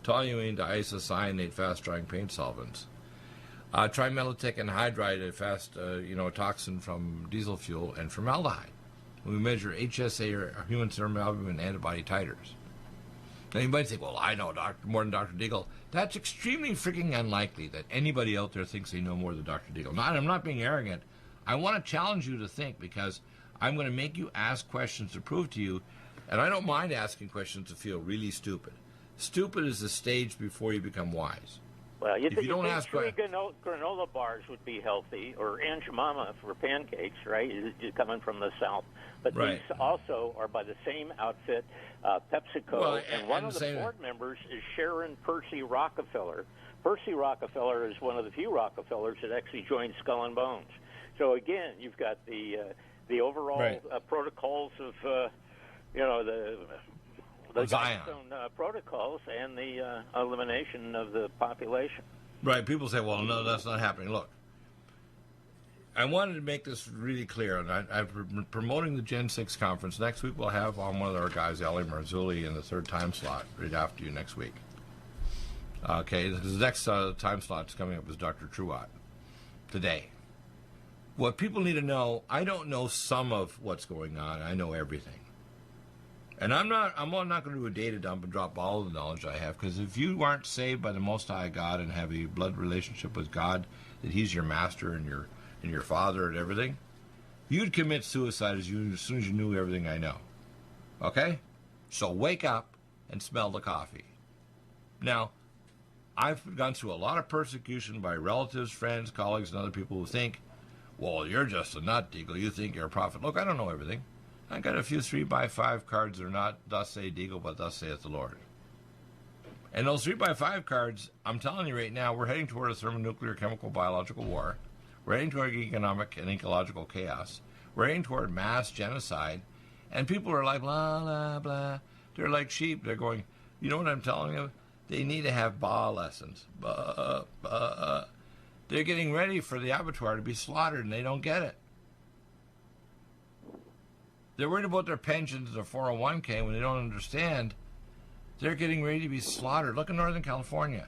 toluene diisocyanate fast-drying paint solvents. Trimethylic anhydride, a fast, toxin from diesel fuel, and formaldehyde. We measure HSA, or human serum albumin antibody titers. Now, you might think, well, I know more than Dr. Deagle. That's extremely freaking unlikely that anybody out there thinks they know more than Dr. Deagle. I'm not being arrogant. I want to challenge you to think, because I'm going to make you ask questions to prove to you, and I don't mind asking questions to feel really stupid. Stupid is the stage before you become wise. Well, you think questions, granola bars would be healthy, or Aunt Jemima for pancakes, right? It's coming from the South. But right. These also are by the same outfit, PepsiCo, well, and one of the board members is Sharon Percy Rockefeller. Percy Rockefeller is one of the few Rockefellers that actually joined Skull and Bones. So again, you've got the overall right. Protocols of the Guidestone protocols and the elimination of the population. Right. People say, well, no, that's not happening. Look, I wanted to make this really clear, and I've been promoting the Gen 6 conference. Next week we'll have on one of our guys, Ali Marzulli, in the 3rd time slot, right after you next week. Okay, the next time slot is coming up is Dr. Truott today. What people need to know, I don't know some of what's going on. I know everything. And I'm not going to do a data dump and drop all of the knowledge I have, because if you aren't saved by the Most High God and have a blood relationship with God, that He's your master and your father and everything, you'd commit suicide as soon as you knew everything I know. Okay? So wake up and smell the coffee. Now, I've gone through a lot of persecution by relatives, friends, colleagues, and other people who think, well, you're just a nut, Deagle. You think you're a prophet. Look, I don't know everything. I got a few 3x5 cards that are not thus say Deagle, but thus saith the Lord. And those 3x5 cards, I'm telling you right now, we're heading toward a thermonuclear chemical biological war. We're heading toward economic and ecological chaos. We're heading toward mass genocide. And people are like, blah, blah, blah. They're like sheep. They're going, you know what I'm telling you? They need to have Ba lessons. Ba. They're getting ready for the abattoir to be slaughtered, and they don't get it. They're worried about their pensions, their 401k, when they don't understand they're getting ready to be slaughtered. Look at Northern California.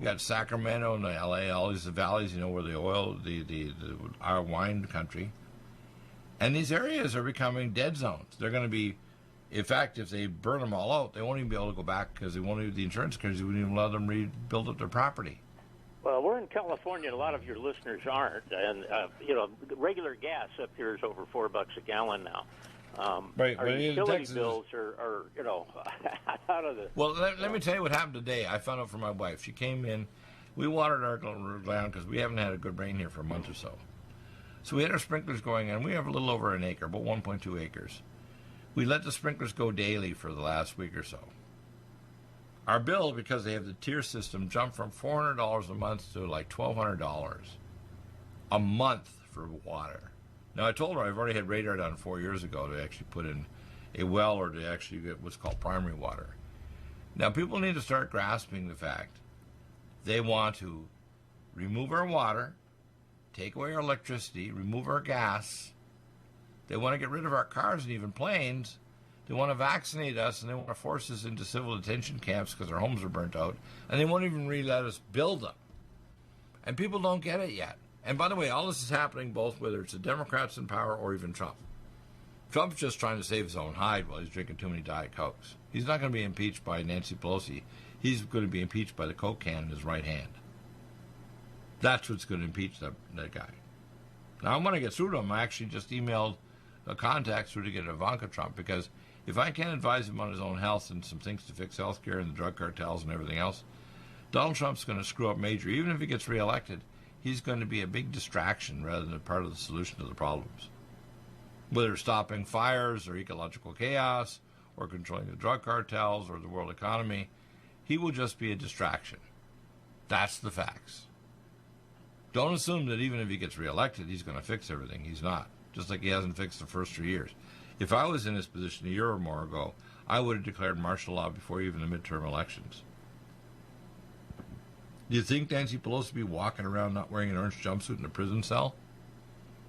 You got Sacramento and LA, all these valleys, where the oil, our wine country. And these areas are becoming dead zones. They're going to be, in fact, if they burn them all out, they won't even be able to go back because they won't even, the insurance companies wouldn't even let them rebuild up their property. Well, we're in California. A lot of your listeners aren't, and regular gas up here is over $4 a gallon now. Right, our utility bills are out of the. Well, let me tell you what happened today. I found out from my wife. She came in. We watered our ground because we haven't had a good rain here for a month or so. So we had our sprinklers going on. We have a little over an acre, about 1.2 acres. We let the sprinklers go daily for the last week or so. Our bill, because they have the tier system, jumped from $400 a month to like $1,200 a month for water. Now, I told her I've already had radar done 4 years ago to actually put in a well or to actually get what's called primary water. Now, people need to start grasping the fact they want to remove our water, take away our electricity, remove our gas. They want to get rid of our cars and even planes. They want to vaccinate us, and they want to force us into civil detention camps because our homes are burnt out, and they won't even really let us build them. And people don't get it yet. And by the way, all this is happening both whether it's the Democrats in power or even Trump. Trump's just trying to save his own hide while he's drinking too many Diet Cokes. He's not going to be impeached by Nancy Pelosi. He's going to be impeached by the Coke can in his right hand. That's what's going to impeach that guy. Now, I'm going to get through to him. I actually just emailed a contact through to get Ivanka Trump, because if I can't advise him on his own health and some things to fix health care and the drug cartels and everything else, Donald Trump's going to screw up major. Even if he gets reelected, he's going to be a big distraction rather than a part of the solution to the problems. Whether stopping fires or ecological chaos or controlling the drug cartels or the world economy, he will just be a distraction. That's the facts. Don't assume that even if he gets reelected, he's going to fix everything. He's not. Just like he hasn't fixed the first 3 years. If I was in his position a year or more ago, I would have declared martial law before even the midterm elections. Do you think Nancy Pelosi would be walking around not wearing an orange jumpsuit in a prison cell?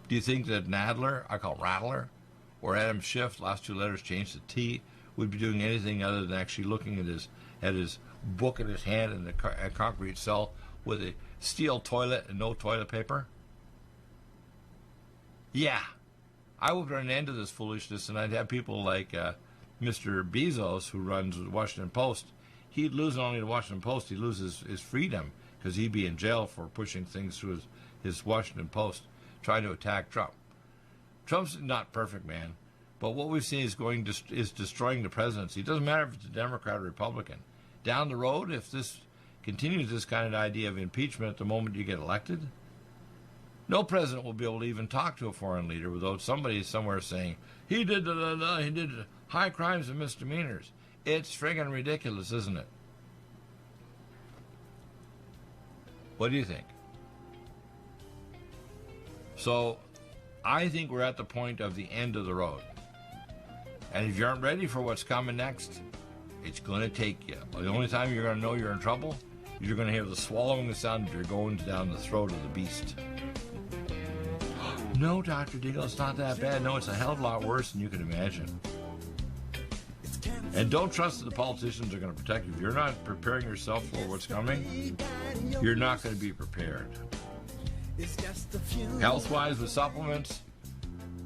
Do you think that Nadler, I call Rattler, or Adam Schiff, last two letters changed to T, would be doing anything other than actually looking at his book in his hand in a concrete cell with a steel toilet and no toilet paper? Yeah. I would put an end to this foolishness, and I'd have people like Mr. Bezos, who runs the Washington Post. He'd lose not only the Washington Post, he'd lose his freedom, because he'd be in jail for pushing things through his Washington Post, trying to attack Trump. Trump's not perfect, man, but what we've seen is destroying the presidency. It doesn't matter if it's a Democrat or Republican. Down the road, if this continues, this kind of idea of impeachment at the moment you get elected, no president will be able to even talk to a foreign leader without somebody somewhere saying, he did high crimes and misdemeanors. It's friggin' ridiculous, isn't it? What do you think? So, I think we're at the point of the end of the road. And if you aren't ready for what's coming next, it's going to take you. The only time you're going to know you're in trouble is you're going to hear the swallowing sound if you're going down the throat of the beast. No, Dr. Deagle, it's not that bad. No, it's a hell of a lot worse than you can imagine. And don't trust that the politicians are going to protect you. If you're not preparing yourself for what's coming, you're not going to be prepared. Health-wise, with supplements,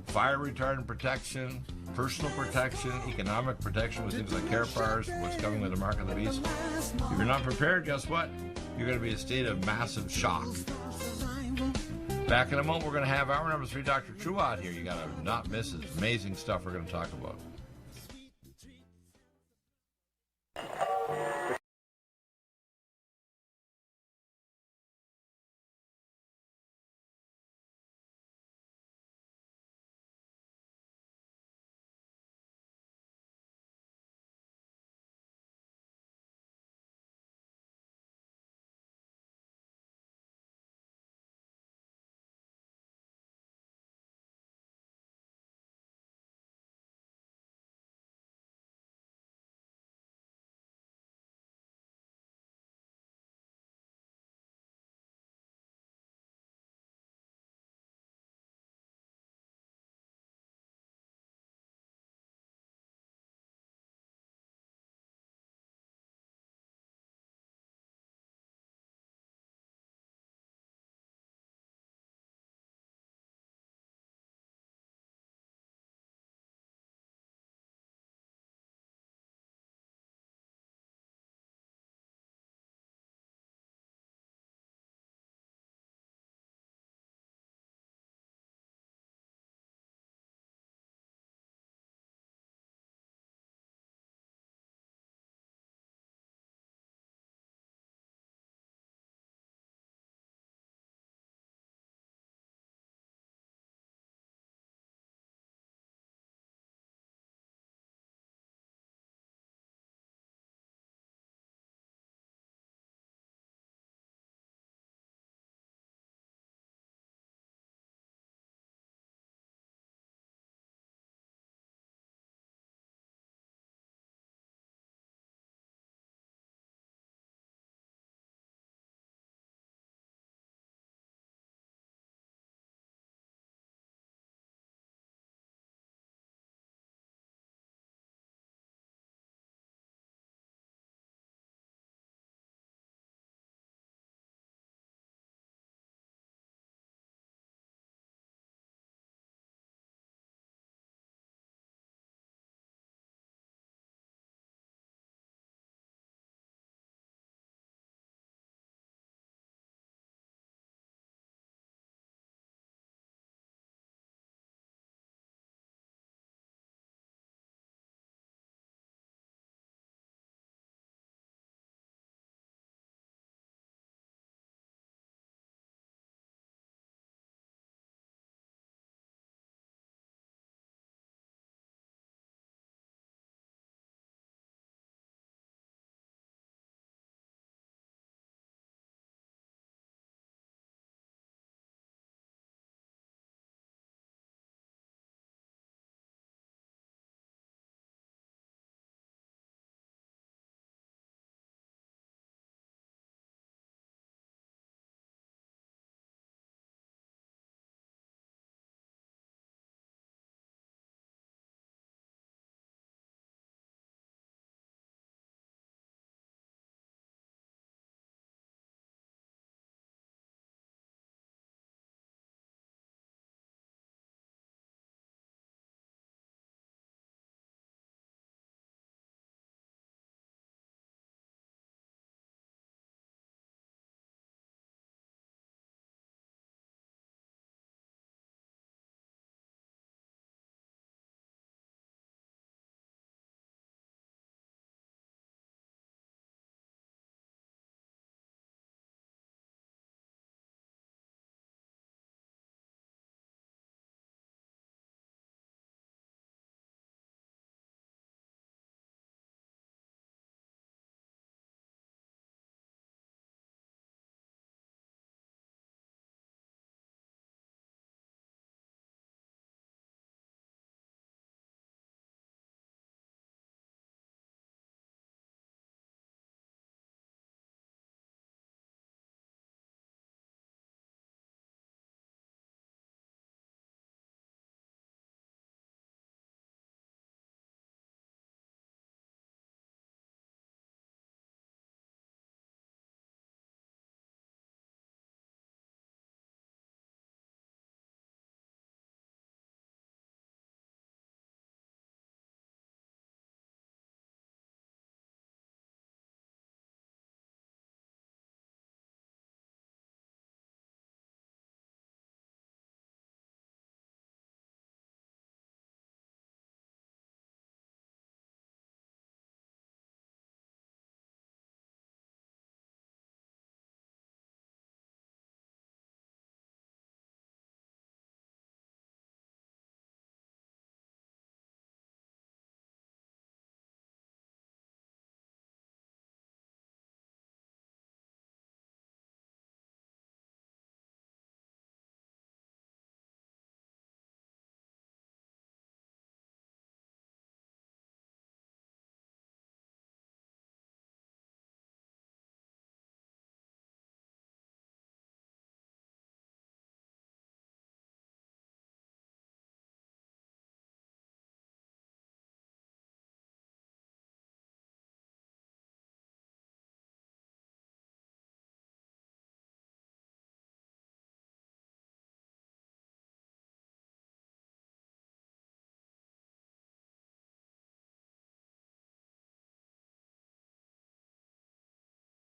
fire retardant protection, personal protection, economic protection with things like care fires, what's coming with the mark of the beast. If you're not prepared, guess what? You're going to be in a state of massive shock. Back in a moment, we're going to have hour number 3, Dr. True out here. You got to not miss it. Amazing stuff we're going to talk about.